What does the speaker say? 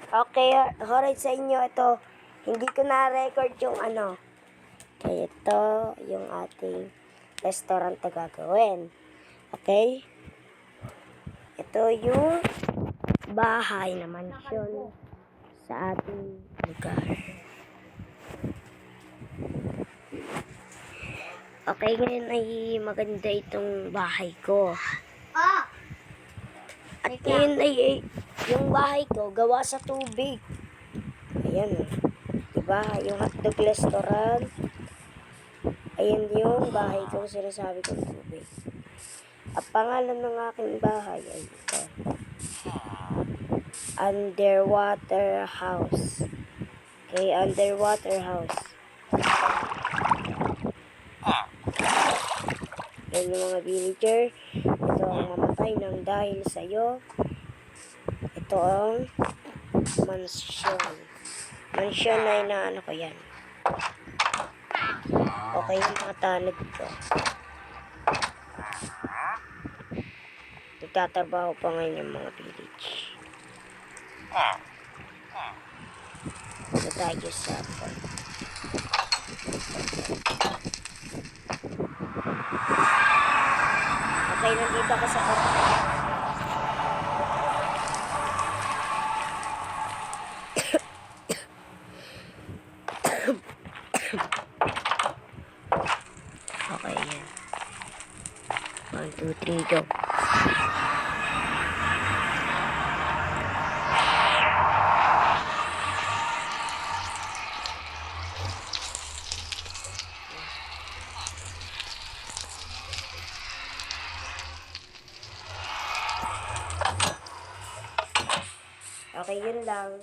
Okay, alright sa inyo. Ito, hindi ko na-record yung ano. Okay, ito yung ating restaurant na gagawin. Okay? Ito yung bahay na mansyon sa ating lugar. Okay, ngayon ay maganda itong bahay ko. At ngayon ay yung bahay ko gawa sa tubig. Ayan o. Diba? Yung hotdog restaurant. Ayan yung bahay ko sinasabi kong tubig. Ang pangalan ng aking bahay ay ito. Underwater House. Okay, Underwater House. Yan yung mga villager. Ito ang mamatay ng dahil sa'yo. Ito ang mansyon. Mansyon na inaano ko yan. Okay yung mga tanod ko. Nagtatrabaho pa ngayon yung mga village. Ito tayo sa okay, nandito ako sa okay, yan. 1, 2, 3, go. Okay, yun lang.